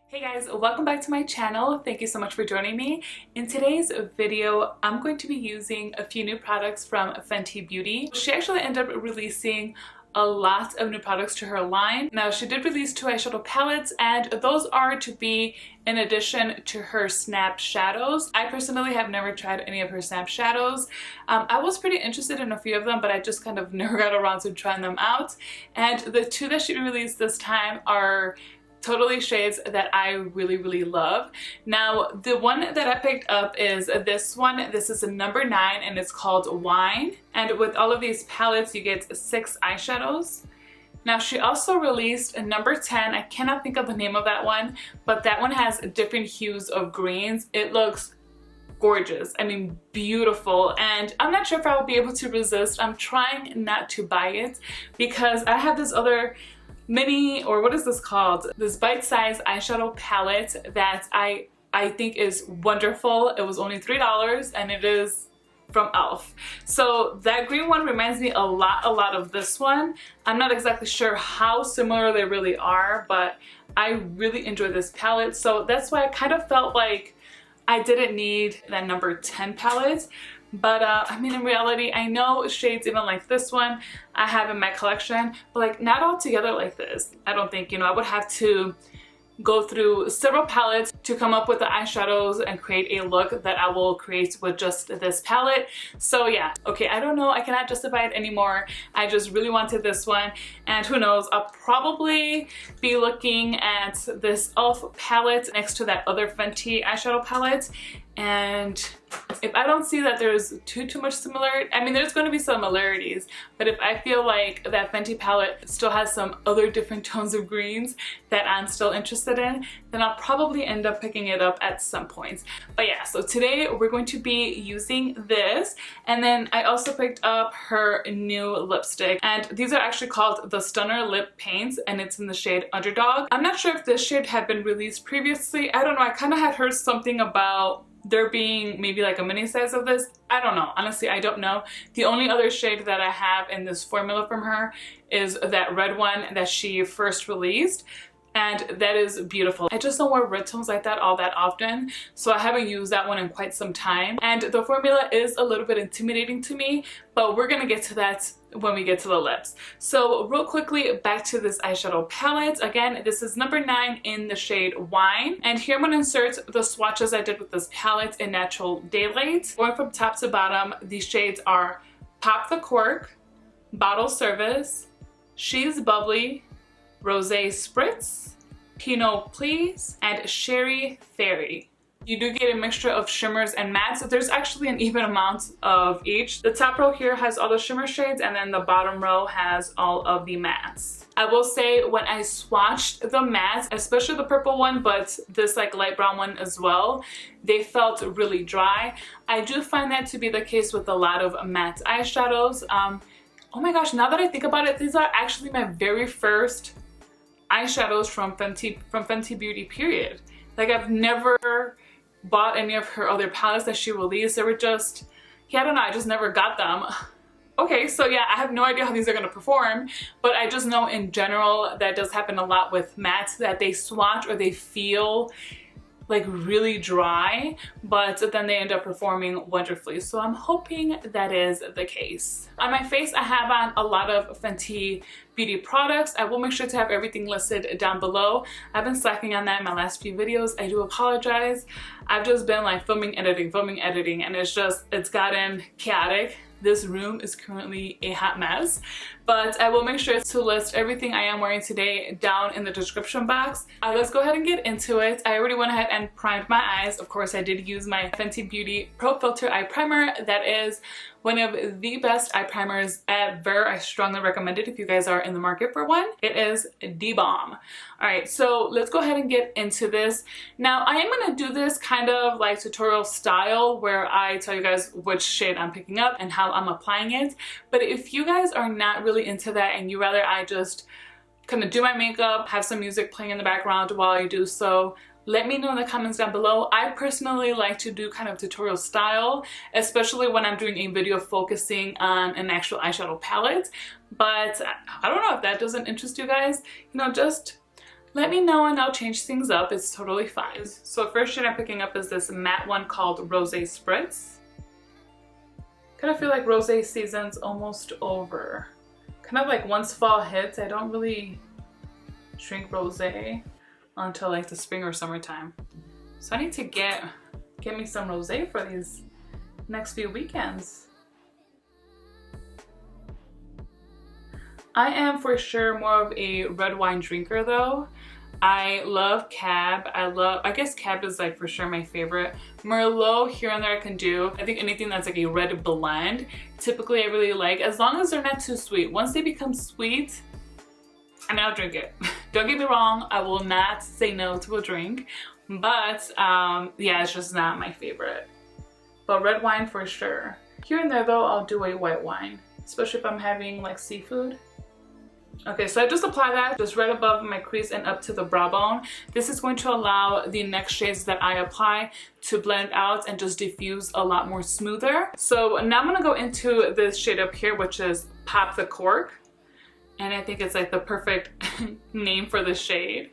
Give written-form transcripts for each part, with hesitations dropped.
Hey guys, welcome back to my channel. Thank you so much for joining me. In today's video, I'm going to be using a few new products from Fenty Beauty. She actually ended up releasing a lot of new products to her line. Now, she did release 2 eyeshadow palettes, and those are to be in addition to her Snap Shadows. I personally have never tried any of her Snap Shadows. I was pretty interested in a few of them, but I just kind of never got around to trying them out. And the 2 that she released this time are totally shades that I really love. Now, the one that I picked up is this one. This is a number 9 and it's called Wine. And with all of these palettes, you get 6 eyeshadows. Now, she also released a number 10. I cannot think of the name of that one, but that one has different hues of greens. It looks gorgeous. I mean, beautiful. And I'm not sure if I will be able to resist. I'm trying not to buy it because I have this other mini, or what is this called? This bite-sized eyeshadow palette that I think is wonderful. It was only $3 and it is from e.l.f. So that green one reminds me a lot of this one. I'm not exactly sure how similar they really are, but I really enjoy this palette. So that's why I kind of felt like I didn't need that number 10 palette. But I mean, in reality, I know shades even like this one I have in my collection, but like not all together like this. I don't think, I would have to go through several palettes to come up with the eyeshadows and create a look that I will create with just this palette. So yeah, okay, I don't know, I cannot justify it anymore. I just really wanted this one, and who knows, I'll probably be looking at this e.l.f. palette next to that other Fenty eyeshadow palette. And if I don't see that there's too much similarity, I mean, there's going to be similarities, but if I feel like that Fenty palette still has some other different tones of greens that I'm still interested in, then I'll probably end up picking it up at some point. But yeah, so today we're going to be using this, and then I also picked up her new lipstick, and these are actually called the Stunna Lip Paints, and it's in the shade Underdawg. I'm not sure if this shade had been released previously. I don't know, I kind of had heard something about there being maybe like a mini size of this. I don't know, honestly, I don't know. The only other shade that I have in this formula from her is that red one that she first released, and that is beautiful. I just don't wear red tones like that all that often, so I haven't used that one in quite some time, and the formula is a little bit intimidating to me, but we're gonna get to that when we get to the lips. So real quickly, back to this eyeshadow palette. Again, this is number 9 in the shade Wine, and here I'm going to insert the swatches I did with this palette in Natural Daylight. Going from top to bottom, these shades are Pop the Cork, Bottle Service, She's Bubbly, Rosé Spritz, Pinot Please, and Sherry Fairy. You do get a mixture of shimmers and mattes. There's actually an even amount of each. The top row here has all the shimmer shades, and then the bottom row has all of the mattes. I will say, when I swatched the mattes, especially the purple one, but this like light brown one as well, they felt really dry. I do find that to be the case with a lot of matte eyeshadows. Oh my gosh, now that I think about it, these are actually my very first eyeshadows from Fenty Beauty, period. Like, I've never bought any of her other palettes that she released. They were just, yeah, I don't know, I just never got them. Okay, so yeah, I have no idea how these are going to perform, but I just know in general that does happen a lot with mattes, that they swatch or they feel like really dry, but then they end up performing wonderfully. So I'm hoping that is the case. On my face, I have on a lot of Fenty Beauty products. I will make sure to have everything listed down below. I've been slacking on that in my last few videos. I do apologize. I've just been like filming, editing, and it's gotten chaotic. This room is currently a hot mess, but I will make sure to list everything I am wearing today down in the description box. Let's go ahead and get into it. I already went ahead and primed my eyes. Of course, I did use my Fenty Beauty Pro Filter Eye Primer. That is one of the best eye primers ever. I strongly recommend it if you guys are in the market for one. It is the bomb. All right, so let's go ahead and get into this. Now, I am gonna do this kind of like tutorial style where I tell you guys which shade I'm picking up and how I'm applying it. But if you guys are not really into that and you rather I just kind of do my makeup, have some music playing in the background while I do so, let me know in the comments down below. I personally like to do kind of tutorial style, especially when I'm doing a video focusing on an actual eyeshadow palette. But I don't know if that doesn't interest you guys. You know, just let me know and I'll change things up. It's totally fine. So first shade I'm picking up is this matte one called Rosé Spritz. Kind of feel like rosé season's almost over. Kind of like once fall hits, I don't really drink rosé until like the spring or summertime. So I need to get me some rosé for these next few weekends. I am for sure more of a red wine drinker though. I love Cab. I guess Cab is like for sure my favorite. Merlot here and there I can do. I think anything that's like a red blend, typically I really like, as long as they're not too sweet. Once they become sweet, I mean, I'll drink it. Don't get me wrong, I will not say no to a drink, but yeah, it's just not my favorite. But red wine for sure. Here and there though, I'll do a white wine, especially if I'm having like seafood. Okay, so I just apply that just right above my crease and up to the brow bone. This is going to allow the next shades that I apply to blend out and just diffuse a lot more smoother. So now I'm gonna go into this shade up here, which is Pop the Cork. And I think it's like the perfect name for the shade.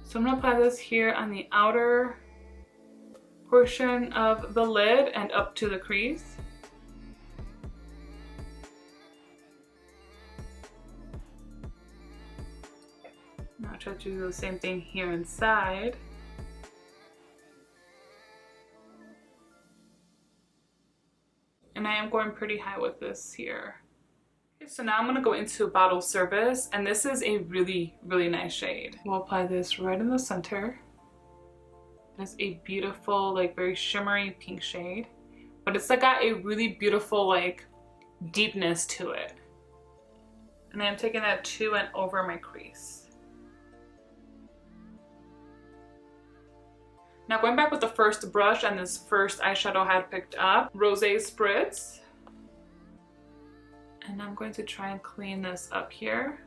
So I'm gonna apply this here on the outer portion of the lid and up to the crease. I'll try to do the same thing here inside. And I am going pretty high with this here. Okay, so now I'm going to go into Bottle Service, and this is a really, really nice shade. We'll apply this right in the center. It's a beautiful, like very shimmery pink shade, but it's like got a really beautiful like deepness to it. And I'm taking that to and over my crease. Now going back with the first brush and this first eyeshadow I had picked up, Rosé Spritz. And I'm going to try and clean this up here.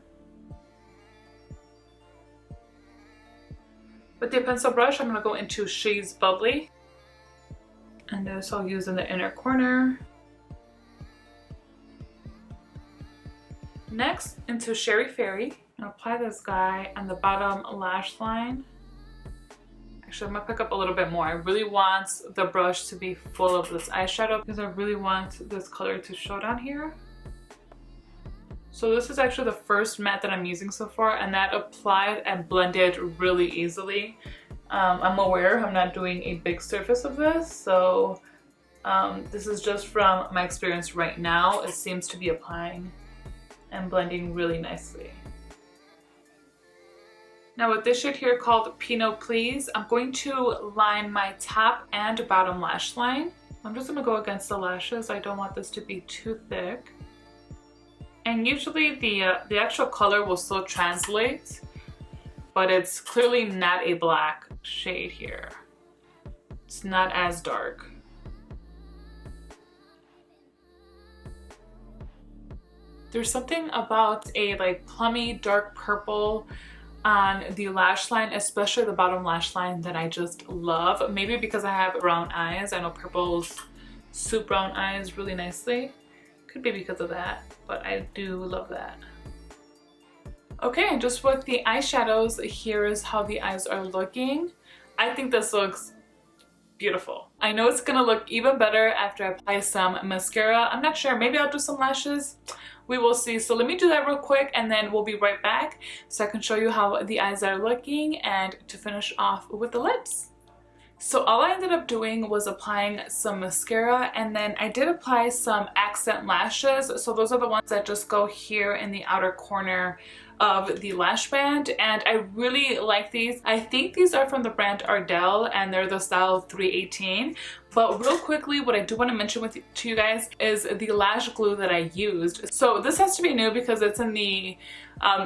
With the pencil brush, I'm going to go into She's Bubbly. And this I'll use in the inner corner. Next, into Sherry Fairy. I'll apply this guy on the bottom lash line. Actually, I'm gonna pick up a little bit more. I really want the brush to be full of this eyeshadow because I really want this color to show down here. So this is actually the first matte that I'm using so far, and that applied and blended really easily. I'm aware I'm not doing a big surface of this, so this is just from my experience right now. It seems to be applying and blending really nicely. Now with this shade here called Pinot Please, I'm going to line my top and bottom lash line. I'm just going to go against the lashes. I don't want this to be too thick. And usually the actual color will still translate, but it's clearly not a black shade here. It's not as dark. There's something about a like plummy dark purple on the lash line, especially the bottom lash line, that I just love. Maybe because I have brown eyes. I know purples suit brown eyes really nicely. Could be because of that, but I do love that. Okay, and just with the eyeshadows, here is how the eyes are looking. I think this looks beautiful. I know it's gonna look even better after I apply some mascara. I'm not sure, maybe I'll do some lashes. We will see. So let me do that real quick and then we'll be right back so I can show you how the eyes are looking and to finish off with the lips. So all I ended up doing was applying some mascara, and then I did apply some accent lashes. So those are the ones that just go here in the outer corner of the lash band, and I really like these. I think these are from the brand Ardell and they're the style 318. But real quickly, what I do want to mention to you guys is the lash glue that I used. So this has to be new because it's in the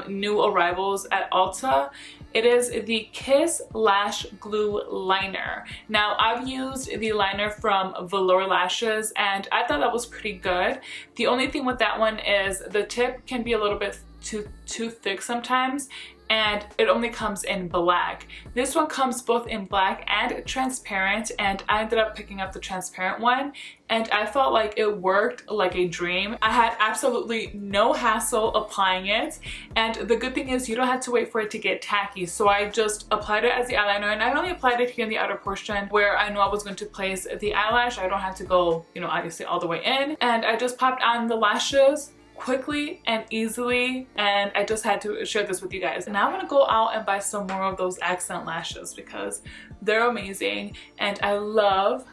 new arrivals at Ulta. It is the Kiss Lash Glue Liner. Now, I've used the liner from Velour Lashes and I thought that was pretty good. The only thing with that one is the tip can be a little bit too thick sometimes, and it only comes in black. This one comes both in black and transparent, and I ended up picking up the transparent one, and I felt like it worked like a dream. I had absolutely no hassle applying it, and the good thing is you don't have to wait for it to get tacky. So I just applied it as the eyeliner, and I only applied it here in the outer portion where I know I was going to place the eyelash. I don't have to go, you know, obviously all the way in, and I just popped on the lashes quickly and easily, and I just had to share this with you guys. Now I'm gonna go out and buy some more of those accent lashes because they're amazing, and I love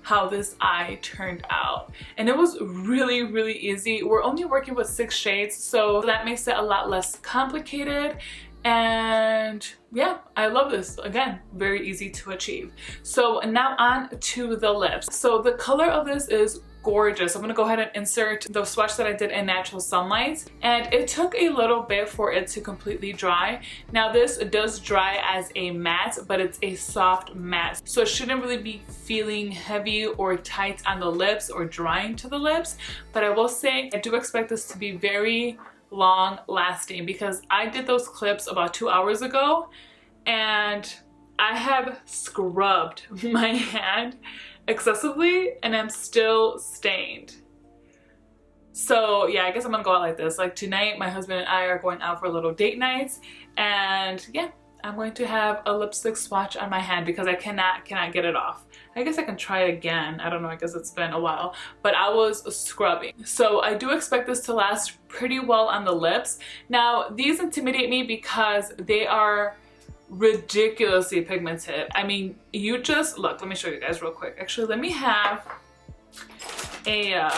how this eye turned out. And it was really easy. We're only working with 6 shades, so that makes it a lot less complicated. And yeah, I love this. Again, very easy to achieve. So now on to the lips. So the color of this is gorgeous. I'm gonna go ahead and insert the swatch that I did in Natural Sunlight, and it took a little bit for it to completely dry. Now this does dry as a matte, but it's a soft matte, so it shouldn't really be feeling heavy or tight on the lips or drying to the lips. But I will say I do expect this to be very long lasting because I did those clips about 2 hours ago, and I have scrubbed my hand excessively and I'm still stained. So yeah, I guess I'm gonna go out like this. Like tonight, my husband and I are going out for a little date night, and yeah, I'm going to have a lipstick swatch on my hand because I cannot get it off. I guess I can try it again. I don't know, I guess it's been a while, but I was scrubbing. So I do expect this to last pretty well on the lips. Now, these intimidate me because they are ridiculously pigmented. I mean, you just look, let me show you guys real quick. Actually, let me have a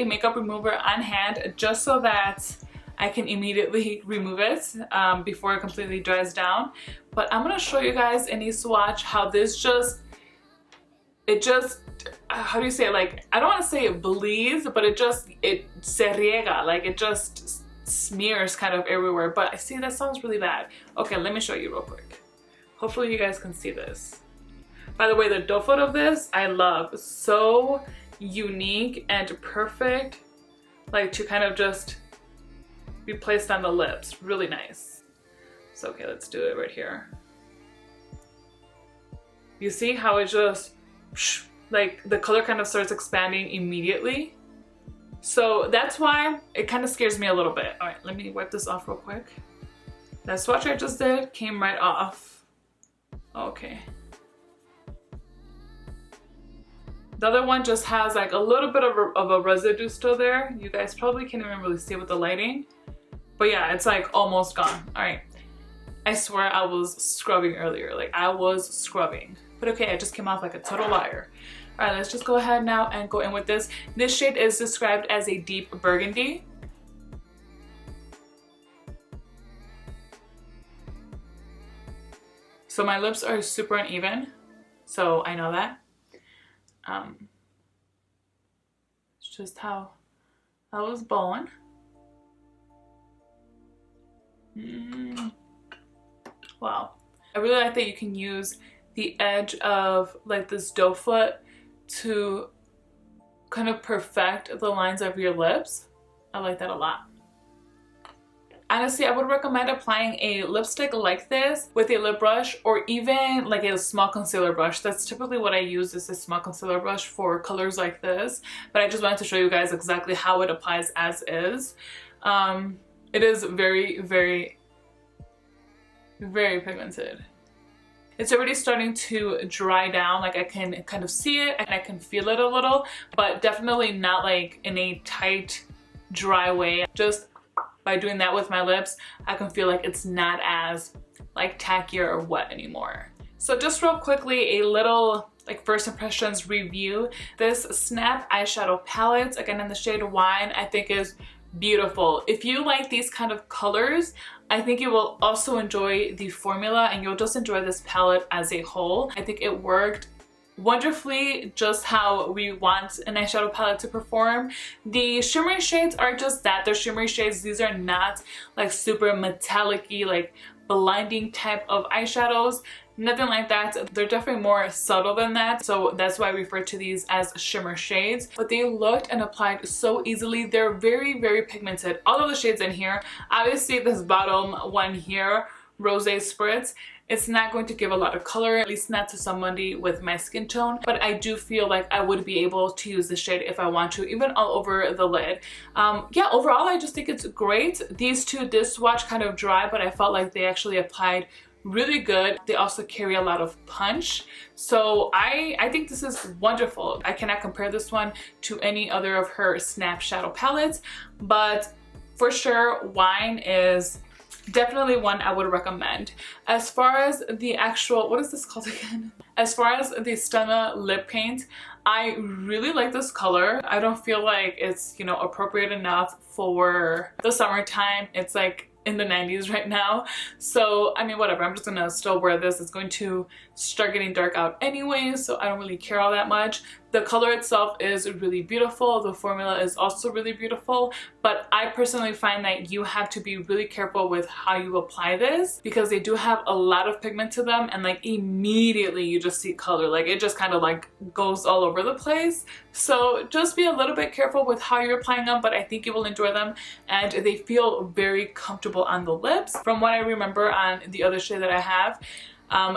makeup remover on hand just so that I can immediately remove it before it completely dries down. But I'm gonna show you guys in a swatch how this how do you say it? Like, I don't want to say it bleeds, but it se riega, like it just smears kind of everywhere. But I see that sounds really bad. Okay, let me show you real quick. Hopefully you guys can see this. By the way, the doe foot of this I love. So unique and perfect, like to kind of just be placed on the lips. Really nice. So okay, let's do it right here. You see how it just like the color kind of starts expanding immediately. So that's why it kind of scares me a little bit. All right, let me wipe this off real quick. That swatch I just did came right off. Okay. The other one just has like a little bit of a residue still there. You guys probably can't even really see with the lighting. But yeah, it's like almost gone. All right. I swear I was scrubbing earlier. Like I was scrubbing. But okay, I just came off like a total liar. All right, let's just go ahead now and go in with this. This shade is described as a deep burgundy. So my lips are super uneven, so I know that. It's just how I was born. Wow. I really like that you can use the edge of like this doe foot to kind of perfect the lines of your lips. I like that a lot. Honestly, I would recommend applying a lipstick like this with a lip brush or even like a small concealer brush. That's typically what I use, is a small concealer brush for colors like this. But I just wanted to show you guys exactly how it applies as is. It is very, very, very pigmented. It's already starting to dry down. Like I can kind of see it and I can feel it a little, but definitely not like in a tight, dry way. Just by doing that with my lips, I can feel like it's not as like tacky or wet anymore. So just real quickly, a little like first impressions review. This Snap eyeshadow palette, again in the shade Wine, I think is beautiful. If you like these kind of colors, I think you will also enjoy the formula and you'll just enjoy this palette as a whole. I think it worked wonderfully, just how we want an eyeshadow palette to perform. The shimmery shades are just that, they're shimmery shades. These are not like super metallic-y, like blinding type of eyeshadows. Nothing like that. They're definitely more subtle than that, so that's why I refer to these as shimmer shades. But they looked and applied so easily. They're very, very pigmented. All of the shades in here, obviously this bottom one here, Rose Spritz, it's not going to give a lot of color, at least not to somebody with my skin tone, but I do feel like I would be able to use the shade if I want to, even all over the lid. Yeah, overall I just think it's great. These two did swatch kind of dry, but I felt like they actually applied really good. They also carry a lot of punch, so I think this is wonderful. I cannot compare this one to any other of her Snap Shadow palettes, but for sure Wine is definitely one I would recommend. As far as the actual, what is this called again? As far as the Stunna lip paint, I really like this color. I don't feel like it's, you know, appropriate enough for the summertime. It's like in the 90s right now, so I mean whatever, I'm just gonna still wear this. It's going to start getting dark out anyway, so I don't really care all that much. The color itself is really beautiful, the formula is also really beautiful, but I personally find that you have to be really careful with how you apply this because they do have a lot of pigment to them, and like immediately you just see color, like it just kind of like goes all over the place. So just be a little bit careful with how you're applying them, but I think you will enjoy them and they feel very comfortable on the lips. From what I remember on the other shade that I have,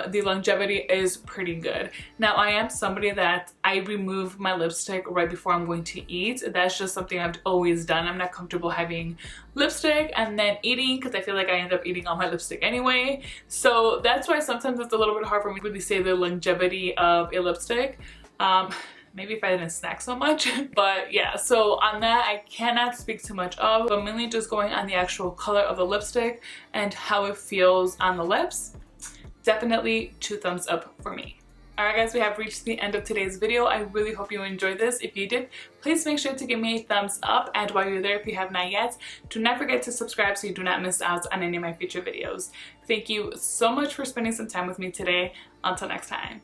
the longevity is pretty good. Now I am somebody that I remove my lipstick right before I'm going to eat. That's just something I've always done. I'm not comfortable having lipstick and then eating because I feel like I end up eating all my lipstick anyway. So that's why sometimes it's a little bit hard for me to really say the longevity of a lipstick. Maybe if I didn't snack so much, but yeah, so on that I cannot speak too much of, but mainly just going on the actual color of the lipstick and how it feels on the lips. Definitely 2 thumbs up for me. Alright guys, we have reached the end of today's video. I really hope you enjoyed this. If you did, please make sure to give me a thumbs up, and while you're there, if you have not yet, do not forget to subscribe so you do not miss out on any of my future videos. Thank you so much for spending some time with me today. Until next time.